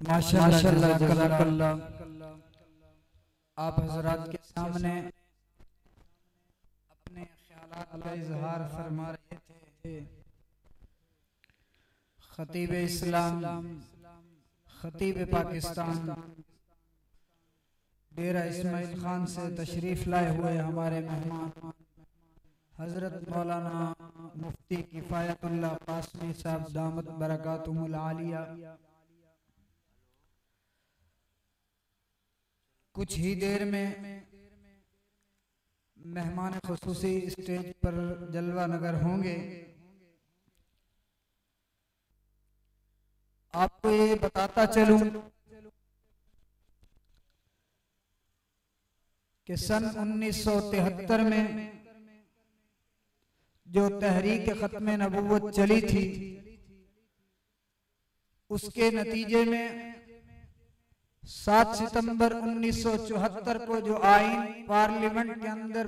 माशाअल्लाह जज़ाकल्लाह। आप हजरात के सामने अपने ख्यालात का इजहार फरमा रहे थे। खतीब इस्लाम, खतीब पाकिस्तान डेरा इस्माइल खान से तशरीफ लाए हुए हमारे मेहमान हजरत मौलाना मुफ्ती किफायतुल्लाह कासमी साहब दामत बरकातुहुल आलिया कुछ ही देर में मेहमान खुसूसी स्टेज पर जलवा नगर होंगे। आपको ये बताता चलूं कि सन 1973 में जो तहरीक खत्म नबूवत चली थी, उसके नतीजे में 7 सितंबर 1974 को जो आईन पार्लियामेंट के अंदर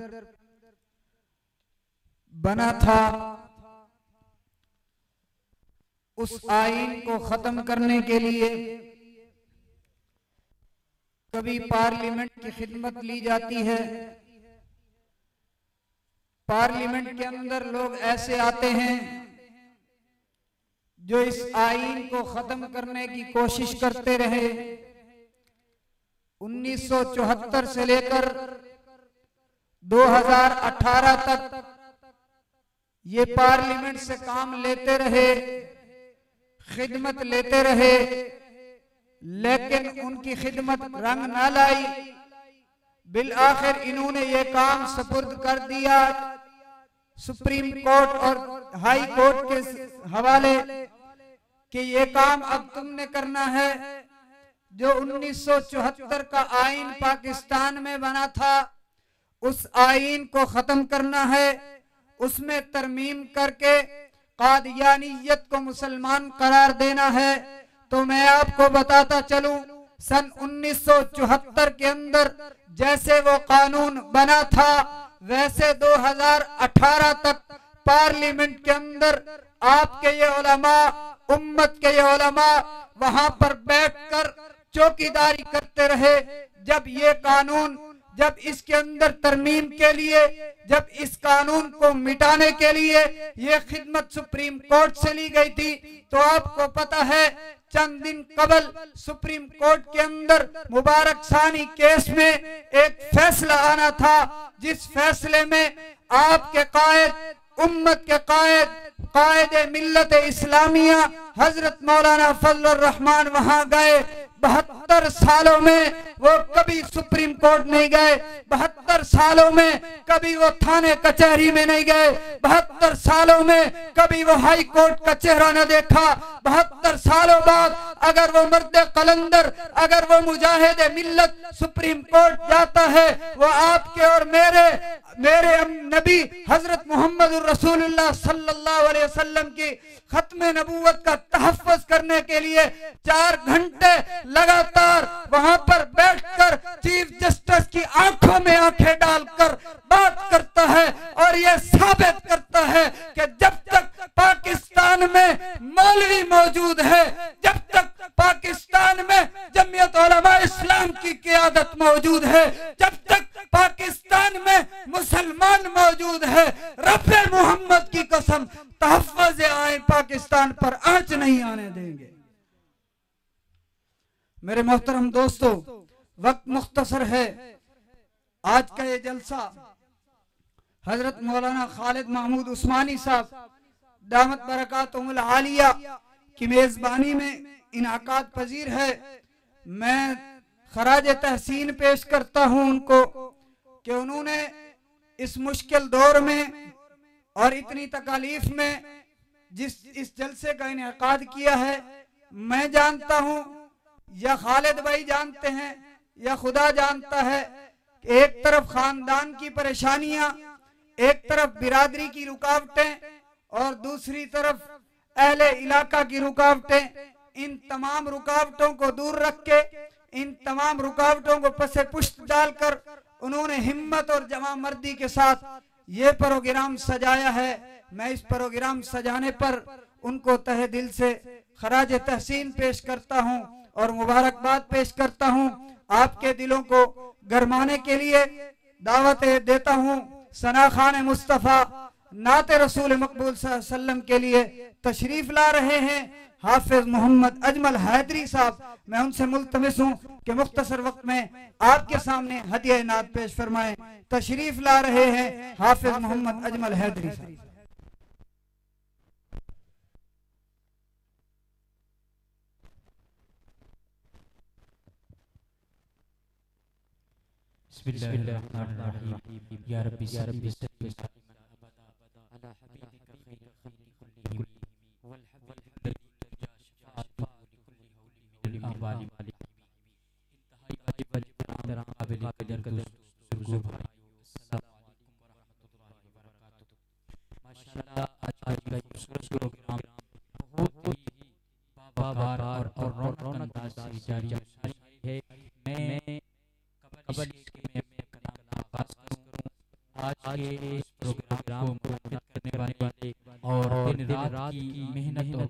बना था, उस आईन को खत्म करने के लिए कभी पार्लियामेंट की खिदमत ली जाती है। पार्लियामेंट के अंदर लोग ऐसे आते हैं जो इस आईन को खत्म करने की कोशिश करते रहे। 1974 से लेकर 2018 तक ये पार्लियामेंट से काम लेते रहे, खिदमत लेते रहे, लेकिन उनकी खिदमत रंग ना लाई। बिल आखिर इन्होंने ये काम सुपुर्द कर दिया सुप्रीम कोर्ट और हाई कोर्ट के हवाले कि ये काम अब तुमने करना है। जो 1974 का आईन पाकिस्तान में बना था, उस आईन को खत्म करना है, उसमें तरमीम करके कादियानियत को मुसलमान करार देना है। तो मैं आपको बताता चलूं, सन 1974 के अंदर जैसे वो कानून बना था, वैसे 2018 तक पार्लियामेंट के अंदर आपके ये उलमा, उम्मत के ये उलमा वहां पर बैठकर चौकीदारी करते रहे। जब ये कानून, जब इसके अंदर तरमीम के लिए, जब इस कानून को मिटाने के लिए ये खिदमत सुप्रीम कोर्ट से ली गई थी, तो आपको पता है चंद दिन कबल सुप्रीम कोर्ट के अंदर मुबारक सानी केस में एक फैसला आना था, जिस फैसले में आपके कायद, उम्मत के कायद, कायद मिल्लत इस्लामिया हजरत मौलाना फजलुर रहमान वहां गए। 72 सालों में वो कभी सुप्रीम कोर्ट नहीं गए, 72 सालों में कभी वो थाने कचहरी में नहीं गए, 72 सालों में कभी वो हाई कोर्ट का चेहरा न देखा। 72 सालों बाद अगर वो मर्द कलंदर, अगर वो मुजाहिद मिल्लत सुप्रीम कोर्ट जाता है, वो आपके और मेरे नबी हजरत मोहम्मद रसूलुल्लाह सल्लल्लाहु अलैहि वसल्लम की खत्म नबूवत का तहफ़्फ़ुज़ करने के लिए 4 घंटे लगातार वहां पर बैठकर चीफ जस्टिस की आंखों में आंखें डालकर बात करता है और यह साबित करता है कि जब तक पाकिस्तान में मौलवी मौजूद है, जब तक पाकिस्तान में जमीयत उलमा इस्लाम की क़यादत मौजूद है, जब तक पाकिस्तान में मुसलमान मौजूद है, रब्बे मोहम्मद की कसम तहफ़्फ़ुज़ आए पाकिस्तान पर आंच नहीं आने देंगे। मेरे मोहतरम दोस्तों, वक्त मुख्तसर है। आज का ये जलसा हजरत मौलाना खालिद महमूद उस्मानी साहब दामत बरकातुहुल आलिया की मेजबानी में इनाकात पजीर है। मैं खराज तहसीन पेश करता हूं उनको कि उन्होंने इस मुश्किल दौर में और इतनी तकालीफ में इस जलसे का इनेकाद किया है। मैं जानता हूं, या खालिद भाई जानते हैं, या खुदा जानता है कि एक तरफ खानदान की परेशानियां, एक तरफ बिरादरी की रुकावटें और दूसरी तरफ अहले इलाका की रुकावटें। इन तमाम रुकावटों को दूर रख के, इन तमाम रुकावटों को पसे पुष्ट डालकर उन्होंने हिम्मत और जमा मर्दी के साथ ये प्रोग्राम सजाया है। मैं इस प्रोग्राम सजाने पर उनको तहे दिल से खराज तहसीन पेश करता हूं और मुबारकबाद पेश करता हूँ। आपके दिलों को गरमाने के लिए दावत देता हूँ। सना खान मुस्तफ़ा नाते रसूल मकबूल सल्लल्लाहु अलैहि वसल्लम के लिए तशरीफ ला रहे हैं हाफिज मोहम्मद अजमल हैदरी साहब। मैं उनसे मुल्तमिस हूँ कि मुख्तसर वक्त में आपके सामने हदिया नात पेश फरमाएं। तशरीफ ला रहे हैं हाफिज मोहम्मद अजमल हैदरी साहब। बिस्मिल्लाहिर्रहमानिर्रहीम। या रब्बी सल्ली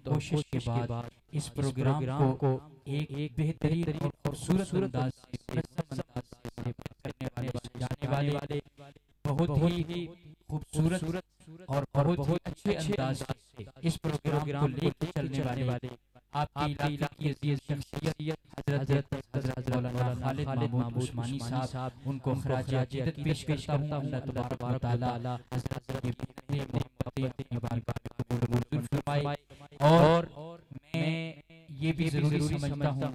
कोशिश के बाद इस प्रोग्राम को एक बेहतरीन और खूबसूरत अंदाज से करने वाले बहुत ही खूबसूरत और बहुत अच्छे अंदाज से इस प्रोग्राम को लेकर चलने वाले आपकी इलाके की अजीज शख्सियत हजरत मौलाना खालिद महमूद उस्मानी साहब, उनको खराज अकीदत पेश करता हूं। अल्लाह तबारक व तआला हजरत की और मैं ये भी जरूरी समझता हूँ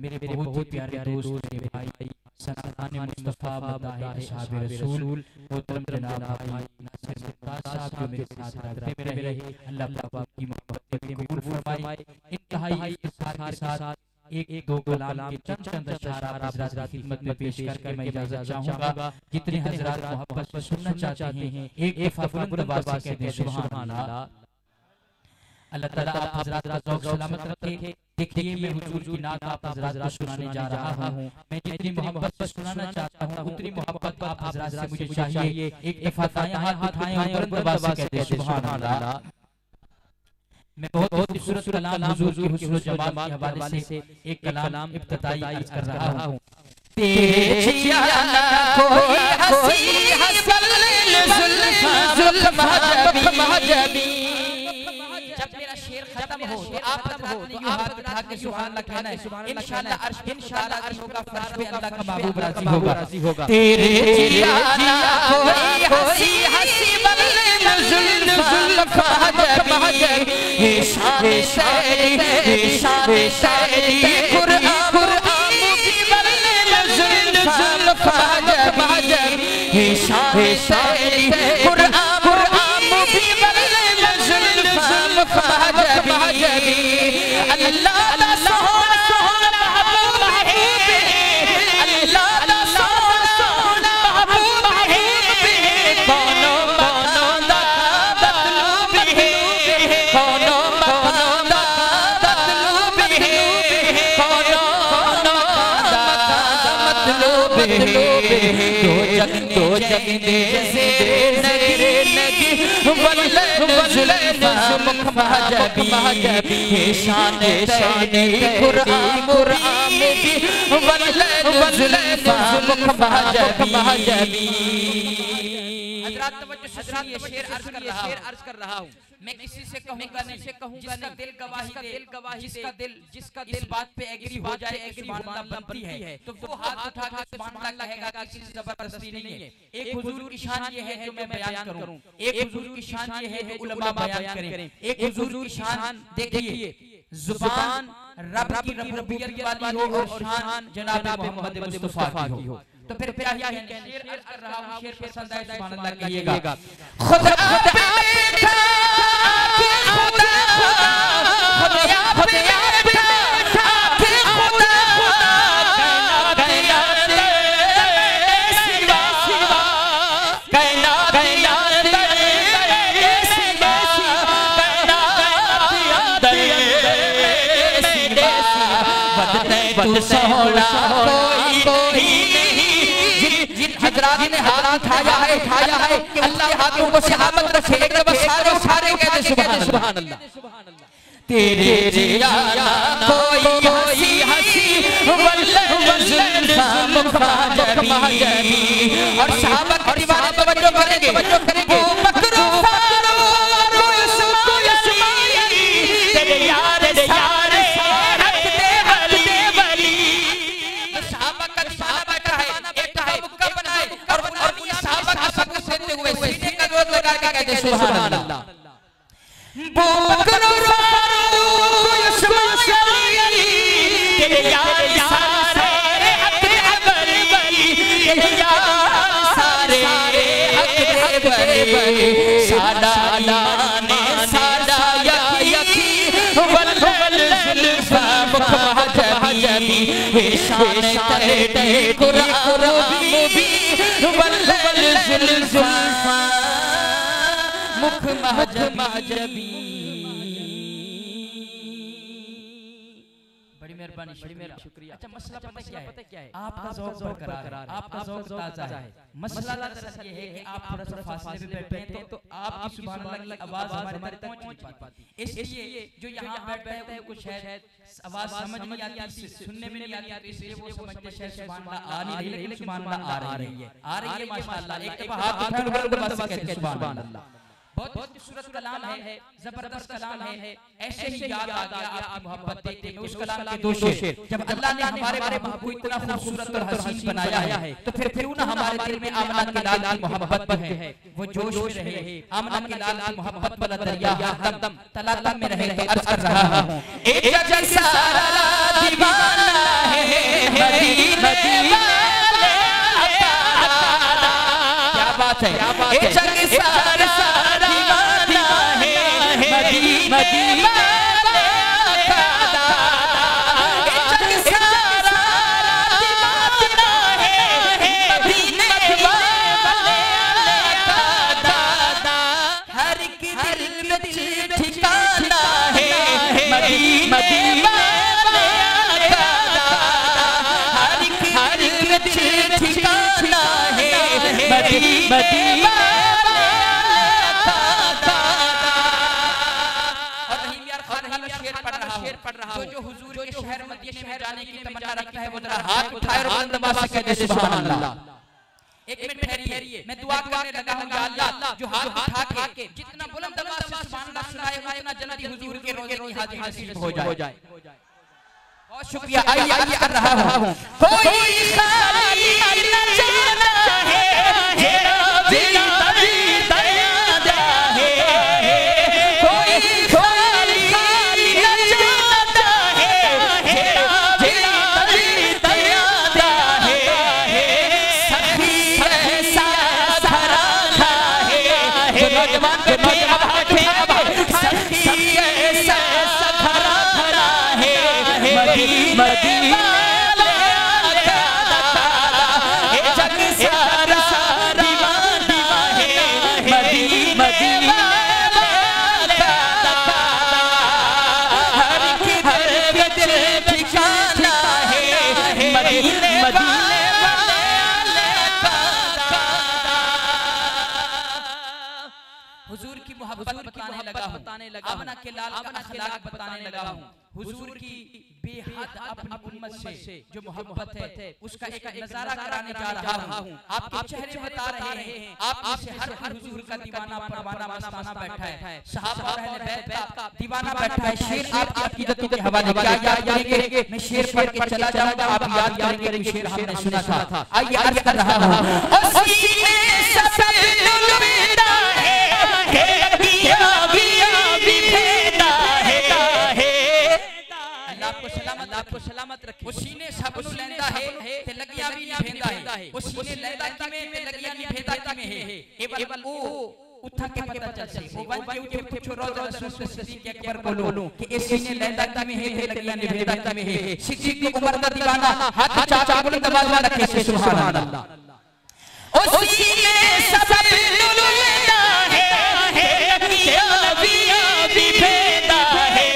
मेरे बहुत ही प्यारे दोस्त मेरे भाई सना खान मुस्तफ़ा मदाहिर असहाब रसूल मोहतरम जनाब भाई नासिर मुमताज साहब जो मेरे साथ रहते रहे, अल्लाह पाक की मोहब्बत कबूल फरमाए। इंतहाई इख्तिसार के साथ एक दो कलाम के चंद अशआर आप हज़रात की खिदमत में पेश करके मैं इजाज़त चाहूँगा। जितने हज़रात मोहब्बत से सुनना चाहते हैं एक दफ़ा बुलंद आवाज़ से कहते हैं सुभान अल्लाह। अल्लाह ताला आप हज़रात का ज़ौक़ सलामत रखे। देखिए मैं हुजूर की नात आप हज़रात को सुनाने जा रहा हूँ। मैं जितनी मोहब्बत से सुनाना चाहता हूँ उतनी मोहब्बत आप हज़रात से मुझे चाहिए। एक दफ़ा दाएं हाथ उठाएं और बुलंद आवाज़ से कहते हैं सुभान अल्लाह। मैं बहुत खूबसूरत कलाम हुजूर की हुस्न जमाल के हवाले से एक कलाम इब्तिदाई अर्ज़ कर रहा हूँ। तेरे जिया कोई हंसी जुल्फ़ महजबी। जब मेरा शेर खत्म हो तो आप हाथ उठा के सुभान अल्लाह कहना है। इंशाअल्लाह अर्श होगा, फर्श पे अल्लाह का महबूब राज़ी होगा। तेरे जिया कोई हंसी जुल्फ़ महजबी। इशारे शायरी कुरान की बल्ले जुल्फ़ महजबी। इशारे शायरी कुरान की बल्ले जुल्फ़ महजबी। अल्लाह दा सोहना महबूब है, अल्लाह दा सोहना महबूब है। कोनो मकान दा मतलूब है, कोनो मकान दा मतलूब है, कोनो मकान दा मतलूब है। दो जग जैसे नगरे नगी वल्ले जुल्फ़ महजबी। शान कुरान की वल्ले जुल्फ़ महजबी। हज़रात तवज्जो से सुनिए, शेर अर्ज़ कर रहा हूँ। मैं किसी से कहूँगा नहीं, जिसका दिल गवाही दे, जिसका दिल इस बात पे एग्री हो जाए कि सुभान अल्लाह बनती है तो वो हाथ उठा के सुभान अल्लाह कहेगा कि किसी जबरदस्ती नहीं है। एक हुजूर की शान ये है जो मैं बयान करूँ, एक हुजूर की शान ये है जो उलमा बयान करें। एक हुजूर की शान देखिए, जुबान रब की रब्बियत वाली हो और शान जनाब मोहम्मद मुस्तफ़ा की हो। तो फिर क्या शेर अर्ज़ कर रहा हूँ, शेर पसंद है सुभान अल्लाह कहिएगा। खुदा पे बैठा खुदा, खुदा पे बैठा खुदा, कायनात सिवा कायनात सिवा कायनात सिवा बदले तू सोहना कोई जिन हज़रात ने हाथ उठाया है अल्लाह हाथों को सलामत रखे। एक बार सारे कहते सुभान अल्लाह। तेरे जिया कोई हंसी मुख महाजबी और सहाबा के दीवाने तवज्जो करेंगे अबू बकर फारूक उस्मान अली तेरे यार हक दे वली सहाबा का बैठा है एक है मुक्का बनाए और ये सहाबा का सबक सुनते हुए सीने का गोद लगा के कहते सुभान अल्लाह अबू बकर फारूक उस्मान अली तेरे यार सारे हक दे वली तेरे यार सारे हक दे वली साडा ने साडा यकी वल जुल्फा मुख महाजबी शान तेरे कुरान भी वल जुल्फा मुख महाजबी। बड़ी मेहरबानी शुक्रिया। अच्छा मसला पता क्या है आपका ज़ौक़ बरकरार आपका ज़ौक़ ताज़ा है। मसला दरअसल ये है कि आप थोड़ा सा फासले पे बैठे हैं तो आपकी सुभान अल्लाह की आवाज़ हमारे तक पहुंच नहीं पाती। इसलिए जो यहाँ बैठे हैं कुछ शायद आवाज़ समझ नहीं आती सुनने में नहीं आती इसलिए वो समझते शायद सुभान अल्लाह आ नहीं रही लेकिन सुभान अल्लाह आ रही है माशाअल्लाह। एक दफा हाथ उठाकर बस कहते हैं सुभान अल्लाह। बहुत खूबसूरत कलाम है जबरदस्त कलाम है। ऐसे ही याद आ गया आपकी मोहब्बत देखते में उस कलाम के दो शेर जब अल्लाह ने हमारे महबूब को इतना खूबसूरत और हसीन बनाया है तो फिर क्यों ना हमारे दिल में आमना के लाल की मोहब्बत है वो जोश में रहे। आमना के लाल की मोहब्बत वाला दरिया हरदम तलातम में रहे। तो अर्ज कर रहा हूं एक जग सारा दीवाना है मदीने वाले क्या बात है एक जग सारा मदीना वाले का जग सारा दीवाना है मदीने वाले का दादा हर एक दिल में ठिकाना है मदीने वाले का दादा हर एक दिल में ठिकाना है मदीने जो हुजूर के शहर मदीने में जाने की तमन्ना रखता है वो जरा हाथ उठाए और बुलंद आवाज से कहे सुभान अल्लाह। एक मिनट ठहरिए मैं दुआ करने लगा हूं या अल्लाह जो हाथ उठा के जितना बुलंद आवाज से सुभान अल्लाह सुनाए उतना जन्नती हुजूर के रोजे की हाजिर नसीब हो जाए। बहुत शुक्रिया। आइए कर रहा हूं कोई खाली न जाना है जेरा दिल दरिया है कोई खाली न जाना है जेरा दिल दरिया है सखी ऐसा धरा है जो नौजवान बैठे अब सखी ऐसा धरा है मदीने वाले का जग सारा दीवाना है मदीने वाले का हर एक दिल ठिकाना है मदीने वाले का। हुजूर की मोहब्बत बताने लगा आमना के लाल का अखलाक बताने लगा हूं। हुजूर की बेहद अपनी उम्मत से जो मोहब्बत है उसका एक नजारा कराने जा रहा हूं। आपके चेहरे बता रहे हैं आप से हर हुजूर का दीवाना परवाना मस्ताना बैठा है सहाबा और अहले बैत का दीवाना बैठा है। शेर आपकी अकीदतों के हवाले क्या याद करेंगे मैं शेर पढ़ के चला जाऊंगा आप याद करेंगे कि शेर हमने सुना था। आइए अर्ज कर रहा हूं सीने सब लुलुबेदा है आपको सलामत रखे। सीने सब लेंदा है ते लगिया भी नहीं भेंदा है वो सीने लेंदा की में ते लगिया नहीं भेंदा की में है एवल ओ उठा के पता चलसे वो वन के उठे कुछ रोज रसूल सिद्दीक अकबर को लो कि इस सीने लेंदा की में है ते लगिया नहीं भेंदा की में है। सिद्दीक उमर का दीवाना हाथ चाचा बुलंद आवाज में रखे से सुभान अल्लाह। ओ सीने सब लुलुबेदा है लगिया भी भेंदा है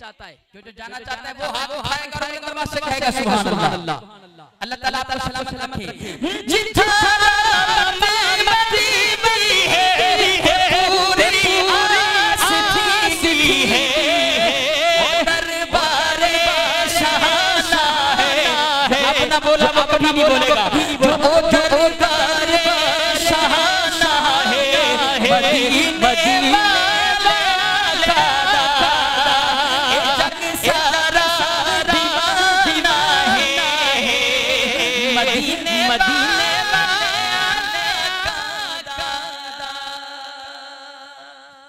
जो जाना चाहता है वो हाथ उठाएगा और नमाज से कहेगा सुभान अल्लाह। अल्लाह ताला आपको सलामत रखे। जितना बोला वो कभी नहीं बोलेगा। जो दरबार शाहना है मदीने वाला का जग सारा दीवाना है मदीने वाले का।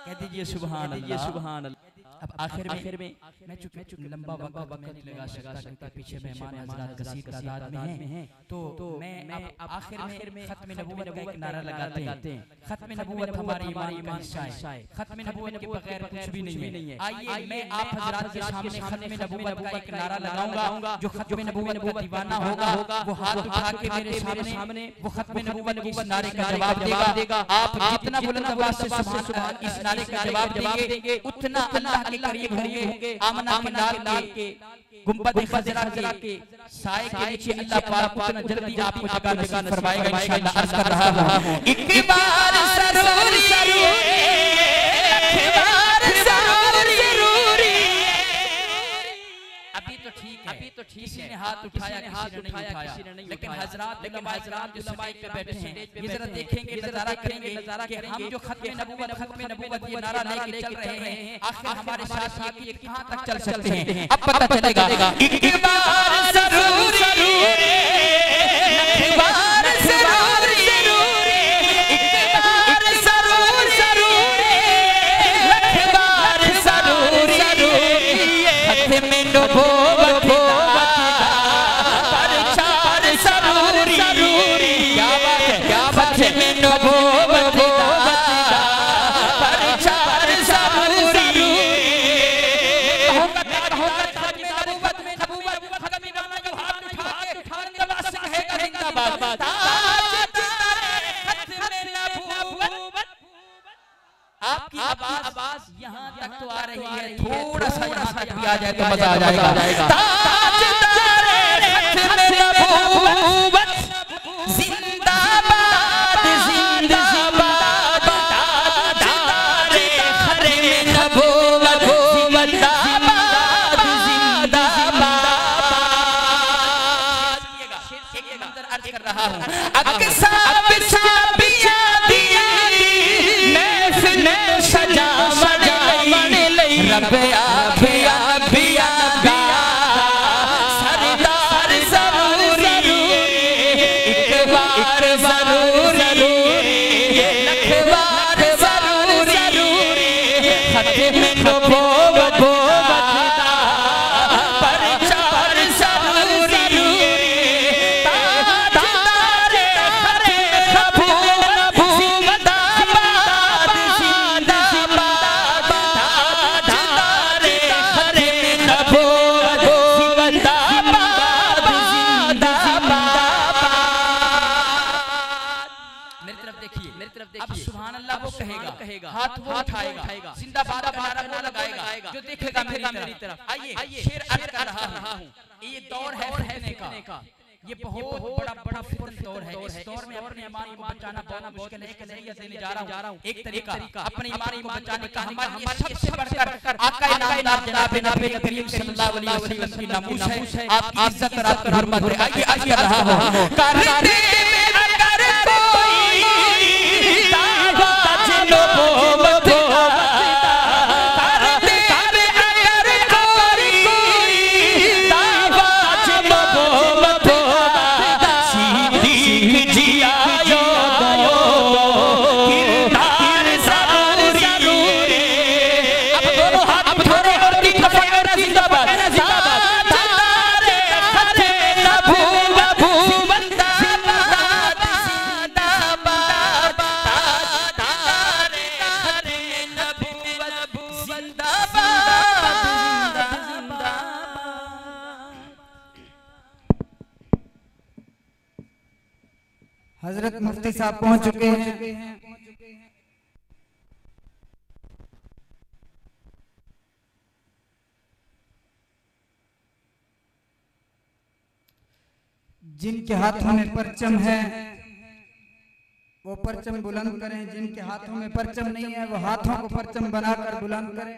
कह दीजिए सुभान अल्लाह, सुभान अल्लाह। अब आखिर में मैं चूंकि लंबा वक्त मैं नहीं लगा सकता क्योंकि पीछे मेहमान हज़रात कसीर तादाद में हैं, तो मैं अब आखिर में खत्म नबूवत का एक नारा लगाते हैं। खत्म नबूवत हमारे ईमान का हिस्सा है। खत्म नबूवत के बगैर कुछ भी नहीं है। आइए मैं आप हज़रात के सामने खत्म नबूवत का एक नारा लगाऊंगा। जो खत्म नबूवत का दीवाना होगा वो हाथ उठा के मेरे सामने वो खत्म नबूवत के नारे का जवाब देगा। आप जितना बुलंद आवाज से सुभान इस नारे का जवाब देंगे उतना अल्लाह के करीब होंगे। आमना के लाल के गुंबद खजरा के साए के नीचे अल्लाह पाक उतना जल्दी आपको जगह नसीब फरमाएगा इंशाअल्लाह। अर्ज कर रहा हूं एक बार जरूरी एक बार जरूरी। अभी तो ठीक किसी ने हाथ उठाया किसी ने नहीं, लेकिन हजरात जो माइक पे बैठे हैं ये जरा देखेंगे, नजारा करेंगे कि हम जो खत्म नबूवत ये नारा लेके चल रहे हैं आखिर हमारे साथ ये कहां तक चल सकते हैं। अब पता चलेगा। एक बार जरूरी एक बार जरूरी एक बार जरूरी एक बार जरूरी खत्म नबूवत आपकी आवाज यहाँ तक तो आ रही है, थोड़ा सा यहाँ तक भी आ जाए तो मजा आ जाएगा। ताजदारे खत्म नबूवत जिंदाबाद जिंदाबाद ताजदारे खत्म नबूवत जिंदाबाद जिंदाबाद। एक मंत्र अर्ज कर रहा हूँ। अक्सा बिछा दिया महफिल सजा रब आखिया बिया सरदार जरूरी एक बार जरूरी एक बार जरूरी खत्म नबूवत परचार जरूरी ताजदारे खत्म नबूवत अब सुभान अल्लाह वो कहेगा, हाथ वो उठाएगा, जिंदाबाद का नारा वो लगाएगा, जो देखेगा मेरी तरफ। आइए शेर अर्ज कर रहा हूं। ये दौर है फितने का, ये बहुत बड़ा फितन दौर है। इस दौर में अपने ईमान को बचाना बहुत मुश्किल है। एक नजरिया देने जा रहा हूं, एक तरीका अपने ईमान को बचाने का हमारे सबसे बढ़कर आका नामदार जनाब नबी करीम सल्लल्लाहु अलैहि वसल्लम की नामूस है, आपकी इज्जत और आपकी हुर्मत है। आइए अर्ज कर रहा हूं। करते में अगर कोई ताज नबूवत हजरत मुफ्ती साहब पहुंच चुके हैं। जिनके हाथों में परचम है वो परचम बुलंद करें, जिनके हाथों में परचम नहीं है वो हाथों को परचम बनाकर बुलंद करें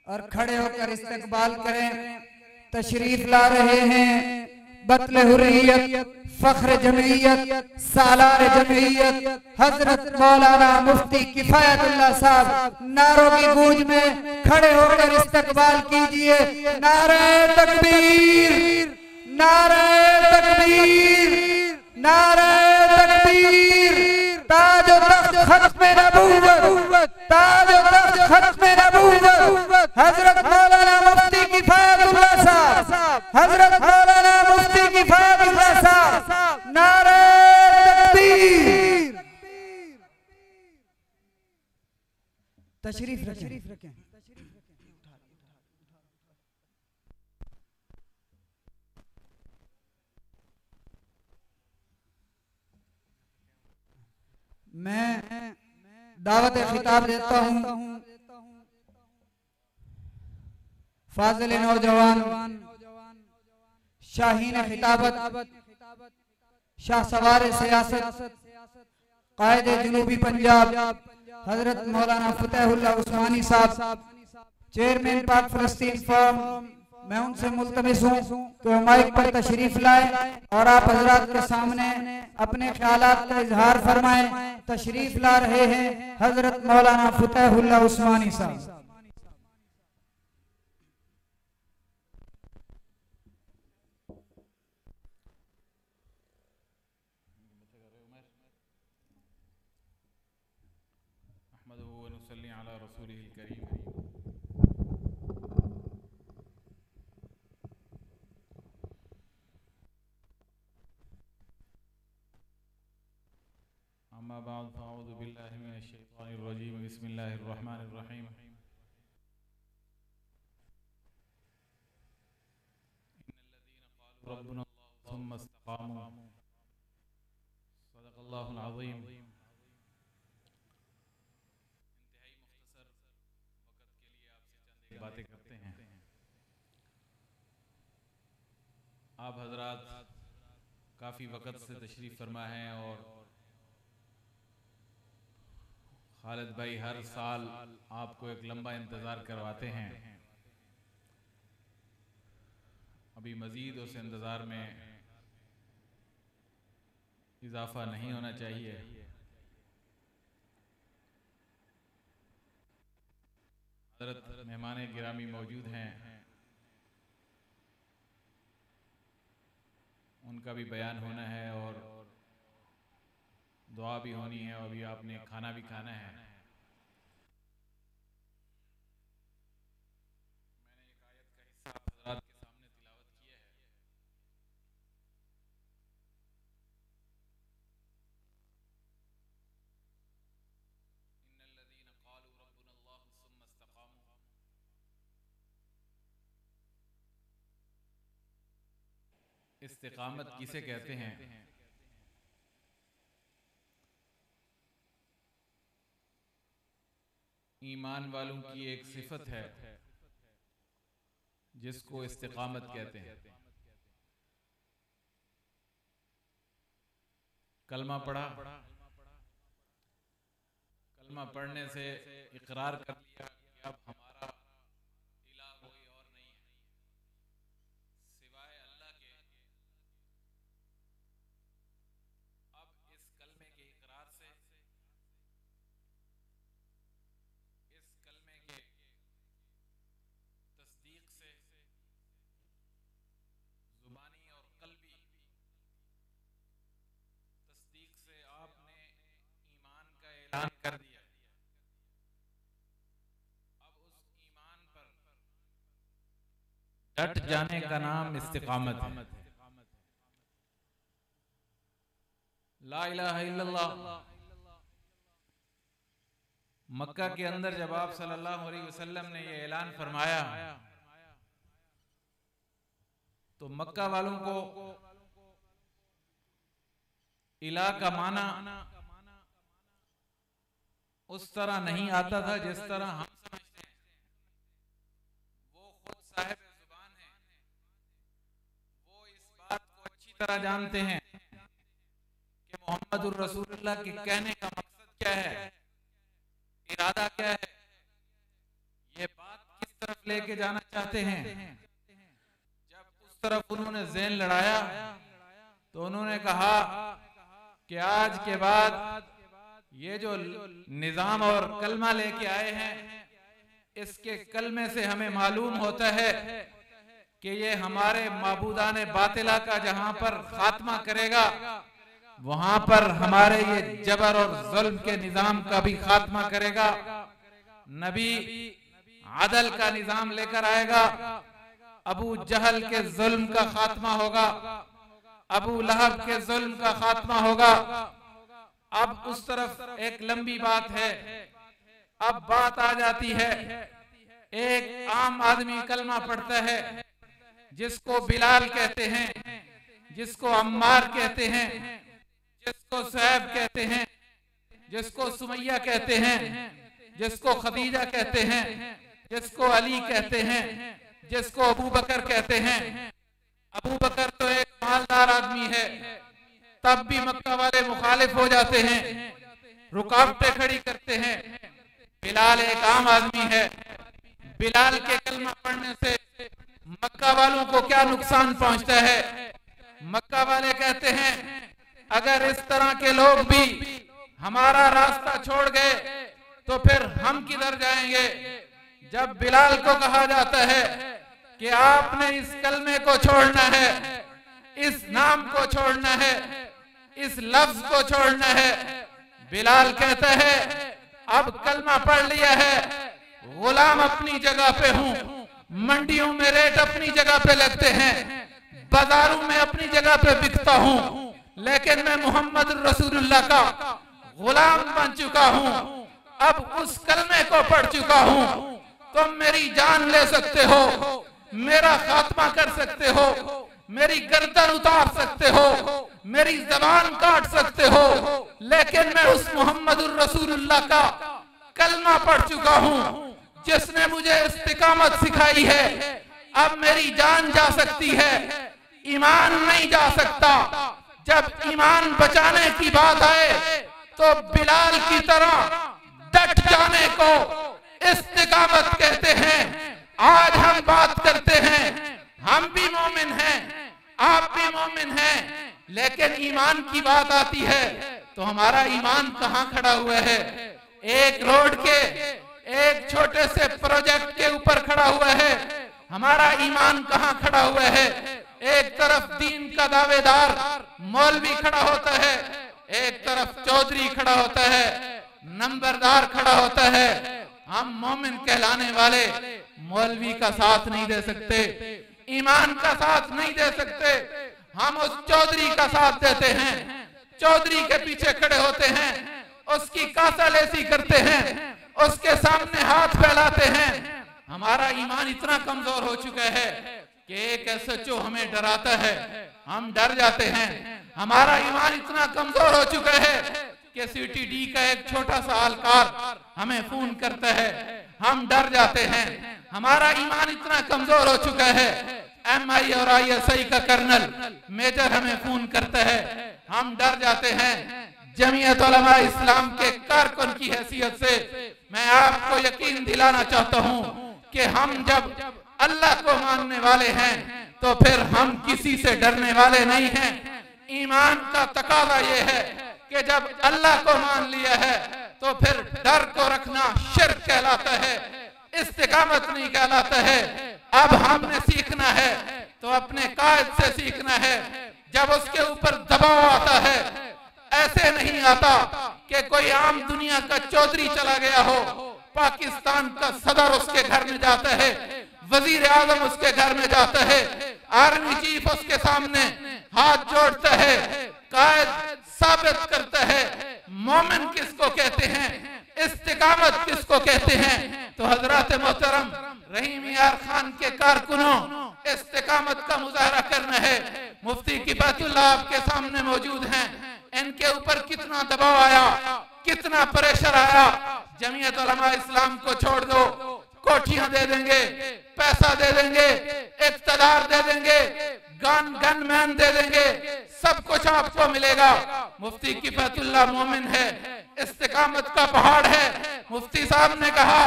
और खड़े होकर इस्तकबाल करें। तशरीफ ला रहे हैं बतले हुर्रियत, फख्र जमइयत, सालार जमइयत हजरत मौलाना मुफ्ती किफायतुल्लाह साहब। नारों की गूंज में खड़े होकर इस्तकबाल कीजिए। नारे तकबीर, नारे तकबीर, नारे तकबीर। ताज तख्त खत्म नबूवत, ताज तख्त खत्म नबूवत हजरत मौलाना मुफ्ती किफायतुल्लाह साहब, हजरत मौलाना मुफ्ती किफायतुल्लाह साहब। नारे तकबीर। तशरीफ रखें। मैं दावत खिताब देता हूँ फाजिल नौजवान शाहीन खिताबत, शाह सवार सियासत, कायदे जुनूबी पंजाब हजरत मौलाना फतेहुल्लाह उस्मानी साहब, चेयरमैन पाक फलस्तीन फॉर्म। मैं उनसे मुल्तमिस हूँ कि वो माइक पर तशरीफ लाए और आप हजरात के सामने अपने ख्यालात का इजहार फरमाएं। तशरीफ ला रहे हैं हजरत मौलाना फतेहुल्लाह उस्मानी साहब। बिस्मिल्लाहिर्रहमानिर्रहीम। रब्बुना सुम्मा इस्तक़ामू सदक़ल्लाहुल अज़ीम। इंतहाई मुख्तसर वक़्त के लिए आपसे चंद बातें करते हैं। आप हजरात काफ़ी वक़्त से तशरीफ़ फरमा हैं और खालिद भाई हर साल आपको एक लंबा इंतज़ार करवाते हैं। अभी मज़ीद उस इंतज़ार में इजाफा नहीं होना चाहिए। हज़रत मेहमान गिरामी मौजूद हैं, उनका भी बयान होना है और दुआ भी होनी है और अभी आपने खाना भी खाना है। मैंने एक आयत का हिस्सा हज़रात के सामने तिलावत किया है। इन्नल्लज़ीना क़ालू रब्बुनल्लाहु सुम्मा इस्तक़ामू। इस्तिक़ामत किसे कहते हैं? ईमान वालों की एक सिफत है जिसको इस्तिक़ामत कहते हैं। कलमा पढ़ा, कलमा पढ़ने से इकरार कर लिया कि अब हमारा इलाह कोई और नहीं है सिवाय अल्लाह के। अब इस कलमे के इकरार से, इस कलमे के तस्दीक से जुबानी और कल्बी तस्दीक से आपने ईमान का ऐलान कर दिया। अब उस ईमान पर डट जाने का नाम इस्तिक़ामत है। ला इलाहा इल्लल्लाह। मक्का के अंदर जब आप सल्लल्लाहु अलैहि वसल्लम ने ये ऐलान फरमाया तो मक्का वालों को इलाह का माना उस तरह नहीं आता था जिस तरह हम समझते हैं। वो खुद साहिब जुबान है, वो इस बात को अच्छी तरह जानते हैं कि मोहम्मदुर रसूलुल्लाह के कहने का मकसद क्या है, इरादा क्या है, ये बात किस तरफ लेके जाना चाहते हैं। जब उस तरफ उन्होंने ज़हन लड़ाया तो उन्होंने कहा कि आज के बाद ये जो निजाम और कलमा लेके आए हैं, इसके कलमे से हमें मालूम होता है कि ये हमारे माबूदाने बातिला का जहां पर खात्मा करेगा, वहां पर हमारे ये जबर और जुल्म के निजाम का भी खात्मा करेगा। नबी आदल का निजाम लेकर आएगा, अबू जहल के जुल्म का खात्मा होगा, अबू लहब के जुल्म का खात्मा होगा। अब उस तरफ एक लंबी बात है, अब बात आ जाती है, एक आम आदमी कलमा पढ़ता है जिसको बिलाल कहते हैं, जिसको अम्मार कहते हैं, जिसको सहब कहते हैं, जिसको सुमैया कहते हैं, जिसको खदीजा कहते हैं, जिसको अली कहते हैं, जिसको अबू बकर कहते हैं। अबू बकर तो एक मालदार आदमी है, तब भी मक्का वाले मुखालिफ हो जाते हैं, रुकावटें खड़ी करते हैं। बिलाल एक आम आदमी है, बिलाल के कलमा पढ़ने से मक्का वालों को क्या नुकसान पहुंचता है। मक्का वाले कहते हैं अगर इस तरह के लोग भी हमारा रास्ता छोड़ गए तो फिर हम किधर जाएंगे। जब बिलाल को कहा जाता है कि आपने इस कलमे को छोड़ना है, इस नाम को छोड़ना है, इस लफ्ज को छोड़ना है, बिलाल कहता है अब कलमा पढ़ लिया है, गुलाम अपनी जगह पे हूँ, मंडियों में रेट अपनी जगह पे लगते हैं, बाजारों में अपनी जगह पे बिकता हूँ, लेकिन मैं मोहम्मद रसूलुल्लाह का गुलाम बन चुका हूँ। अब उस कलमे को पढ़ चुका हूँ, तुम मेरी जान ले सकते हो, मेरा खात्मा कर सकते हो, मेरी गर्दन उतार सकते हो, मेरी जबान काट सकते हो, लेकिन मैं उस मोहम्मद रसूलुल्लाह का कलमा पढ़ चुका हूँ जिसने मुझे इस्तिकामत सिखाई है। अब मेरी जान जा सकती है, ईमान नहीं जा सकता। जब ईमान बचाने की बात आए तो बिलाल की तरह डट जाने को इस्तिकामत कहते हैं। आज हम बात करते हैं, हम भी मोमिन हैं, आप भी मोमिन हैं, लेकिन ईमान की बात आती है तो हमारा ईमान कहाँ खड़ा हुआ है। एक रोड के एक छोटे से प्रोजेक्ट के ऊपर खड़ा हुआ है, हमारा ईमान कहाँ खड़ा हुआ है। एक तरफ दीन का दावेदार मौलवी खड़ा होता है, एक तरफ चौधरी खड़ा होता है, नंबरदार खड़ा होता है। हम मोमिन कहलाने वाले मौलवी का साथ नहीं दे सकते, ईमान का साथ नहीं दे सकते, हम उस चौधरी का साथ देते हैं, चौधरी के पीछे खड़े होते हैं, उसकी कासालेसी करते हैं, उसके सामने हाथ फैलाते हैं। हमारा ईमान इतना कमजोर हो चुका है कि एक एसएचओ हमें डराता है, हम डर जाते हैं। हमारा ईमान इतना कमजोर हो चुका है कि सीटीडी का एक छोटा सा एहलकार हमें फोन करता है, हम डर जाते हैं। हमारा ईमान इतना कमजोर हो चुका है, एमआई और आईएसआई का कर्नल मेजर हमें फोन करता है, हम डर जाते हैं। जमीयत उलमा इस्लाम के कारकुन की हैसियत से मैं आपको यकीन दिलाना चाहता हूँ कि हम जब अल्लाह को मानने वाले हैं तो फिर हम किसी से डरने वाले नहीं हैं। ईमान का तकाजा ये है कि जब अल्लाह को मान लिया है तो फिर डर को रखना शिर्क कहलाता है, इस्तिकामत नहीं कहलाता है। अब हमने सीखना है तो अपने कायद से सीखना है। जब उसके ऊपर दबाव आता है, ऐसे नहीं आता कि कोई आम दुनिया का चौधरी चला गया हो, पाकिस्तान का सदर उसके घर में जाता है, वजीर आजम उसके घर में जाता है, आर्मी चीफ उसके सामने हाथ जोड़ता है, कायद साबित करता है। मोमिन किसको कहते हैं, इस्तिकामत किसको कहते हैं। तो हजरत मोहतरम रहीम यार खान के कारकुनों, इस्तिकामत का मुजाहरा करना है। मुफ्ती किफायतुल्लाह आपके सामने मौजूद हैं, इनके ऊपर कितना दबाव आया, कितना प्रेशर आया। जमीयत उलमा इस्लाम को छोड़ दो, कोठियां दे देंगे, पैसा दे देंगे, इख्तियार दे देंगे, गनमैन दे देंगे, सब कुछ आपको मिलेगा। मुफ्ती किफायतुल्लाह मोमिन है, इस्तिकामत का पहाड़ है। मुफ्ती साहब ने कहा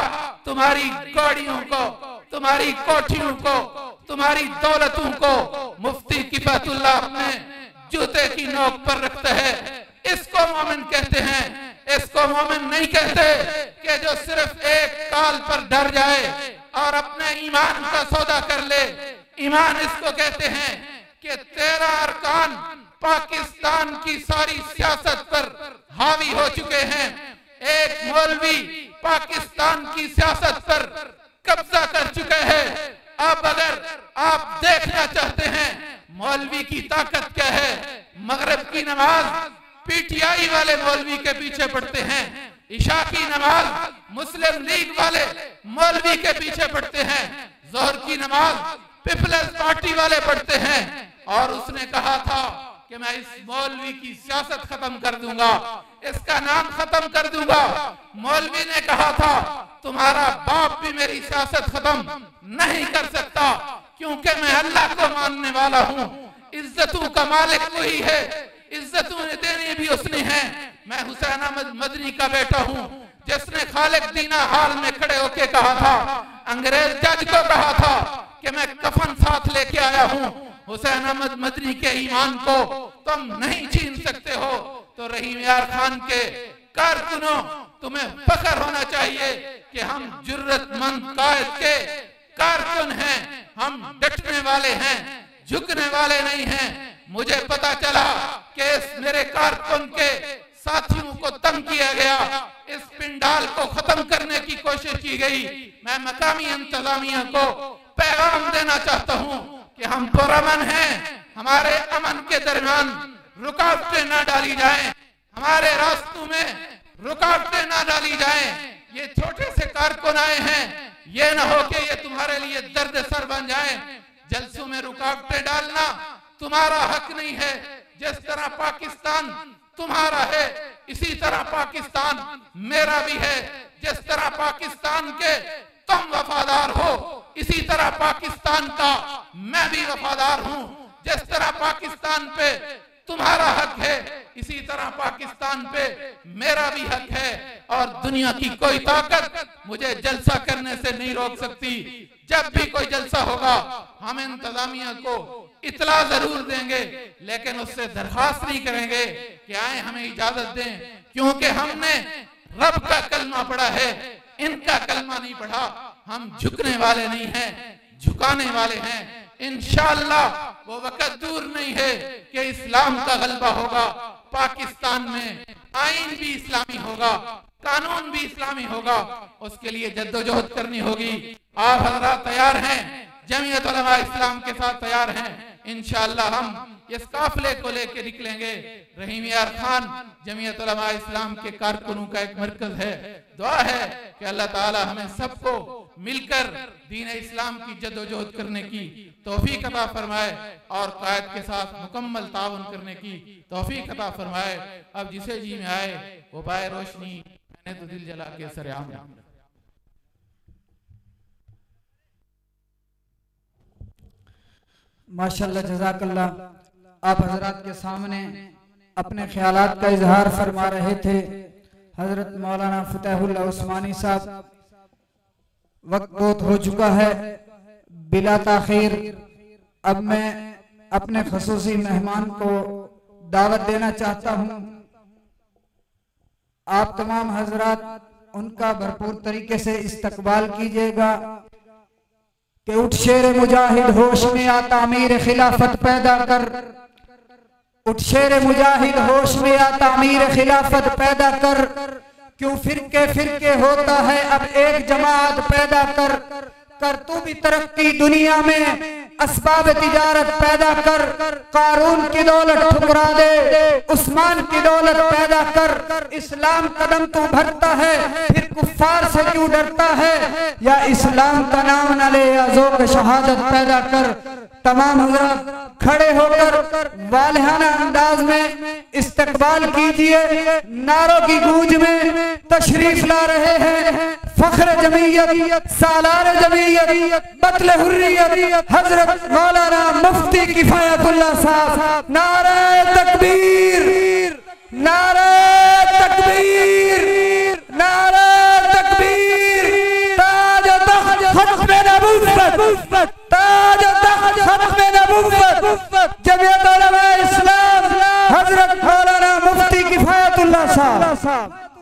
तुम्हारी गाड़ियों को, तुम्हारी कोठियों को, तुम्हारी दौलतों को मुफ्ती किफायतुल्लाह अपने जूते की नोक पर रखता है। इसको मोमिन कहते हैं। इसको मोमिन नहीं कहते कि जो सिर्फ एक काल पर डर जाए और अपने ईमान का सौदा कर ले। ईमान इसको कहते हैं कि 13 अरकान पाकिस्तान की सारी सियासत पर हावी हो चुके हैं। एक मौलवी पाकिस्तान की सियासत पर कब्जा कर चुके हैं। अब अगर आप देखना चाहते हैं मौलवी की ताकत क्या है, मगरिब की नमाज पीटीआई वाले मौलवी के पीछे पड़ते हैं, इशा की नमाज मुस्लिम लीग वाले मौलवी के पीछे पड़ते हैं, जोहर की नमाज पीपल्स पार्टी वाले पढ़ते हैं। और उसने कहा था कि मैं इस मौलवी की सियासत खत्म कर दूंगा, इसका नाम खत्म कर दूंगा। मौलवी ने कहा था तुम्हारा बाप भी मेरी सियासत खत्म नहीं कर सकता, क्योंकि मैं अल्लाह को मानने वाला हूँ। इज्जतों का मालिक वही है, इज्जतों देनी भी उसने है। मैं हुसैन अहमद मदनी का बेटा हूँ, जिसने खालिक दीना हाल में खड़े होके कहा था, अंग्रेज जज को कहा था कि मैं कफन साथ लेके आया हूँ। हुसैन अहमद मदनी के ईमान को तुम नहीं छीन सकते हो। तो रहीम यार खान के कारकुनों, तुम्हें फख्र होना चाहिए कि हम जुर्रतमंद कायद के कारकुन हैं। हम डटने वाले हैं, झुकने वाले नहीं हैं। मुझे पता चला कि इस मेरे कारकुन के साथियों को तंग किया गया, इस पिंडाल को खत्म करने की कोशिश की गई। मैं मकामी इंतजामिया को पैगाम देना चाहता हूँ कि हम पुरअमन हैं, हमारे अमन के दरमियान रुकावटें ना डाली जाएं, हमारे रास्तों में रुकावटें ना डाली जाएं। ये छोटे से कारकुन आए हैं, ये ना हो कि ये तुम्हारे लिए दर्द सर बन जाएं। जलसों में रुकावटें डालना तुम्हारा हक नहीं है। जिस तरह पाकिस्तान तुम्हारा है, इसी तरह पाकिस्तान मेरा भी है। जिस तरह पाकिस्तान के तुम वफादार हो, इसी तरह पाकिस्तान का मैं भी वफादार हूँ। जिस तरह पाकिस्तान पे तुम्हारा हक है, इसी तरह पाकिस्तान पे मेरा भी हक है। और दुनिया की कोई ताकत मुझे जलसा करने से नहीं रोक सकती। जब भी कोई जलसा होगा हम इंतजामिया को इतला जरूर देंगे, लेकिन उससे दरखास्त नहीं करेंगे कि आए हमें इजाजत दें, क्योंकि हमने रब का कलमा पढ़ा है, इनका कलमा नहीं पढ़ा। हम झुकने वाले नहीं हैं, झुकाने वाले हैं। इंशाअल्लाह वो वक्त दूर नहीं है कि इस्लाम का गलबा होगा। पाकिस्तान में आईन भी इस्लामी होगा, कानून भी इस्लामी होगा। उसके लिए जद्दोजहद करनी होगी। आप हजरात तैयार हैं? जमीयत उलमा इस्लाम के साथ तैयार हैं? इंशाअल्लाह हम इस काफिले को लेके निकलेंगे। रहीम यार खान जमीयत उलमा इस्लाम के कारकुनों का एक मरकज है। दुआ है कि अल्लाह ताला हमें सबको मिलकर दीन इस्लाम की जद्दोजहद करने की तौफीक अता फरमाए और कायद के साथ मुकम्मल ताउन करने की तौफीक अता फरमाए। अब जिसे जी में आए वो पाए रोशनी, मैंने तो दिल जला के सरेआम। माशाअल्लाह जज़ाकल्लाह। आप हजरात के सामने अपने ख्यालात का इजहार फरमा रहे थे हजरत मौलाना फतेहुल्लाह उस्मानी साहब। वक्त बहुत हो चुका है, बिला ताखीर अब मैं अपने खसूसी मेहमान को दावत देना चाहता हूँ। आप तमाम हजरात उनका भरपूर तरीके से इस्तकबाल कीजिएगा कि उठ शेर मुजाहिद होश में आ तामीर खिलाफत पैदा कर, उठ शेर मुजाहिद होश में आ तामीर खिलाफत पैदा कर। क्यों फिरके फिरके होता है, अब एक जमात पैदा कर। कर तू भी तरक्की दुनिया में, असबाब तिजारत पैदा कर। कारून की दौलत ठुकरा दे, उस्मान की दौलत पैदा कर। इस्लाम कदम तू भरता है, फिर कुफ्फार से क्यों डरता है? या इस्लाम का नाम न ले या ज़ौक़ शहादत पैदा कर। तमाम हज़रात खड़े होकर वालिहाना अंदाज में इस्तकबाल कीजिए। नारों की गूंज में तशरीफ ला रहे हैं फख्र जमीयत, सालार जमीयत, बतले हुर्रियत हजरत मौलाना मुफ्ती किफायतुल्लाह साहब। नारे तकबीर, नारे तकबीर, नारे तकबीर। ताज तख्त खत्म नबुव्वत, ताज तख्त खत्म नबुव्वत जमीयत उलमा इस्लाम हजरत मौलाना मुफ्ती किफायतुल्लाह साहब।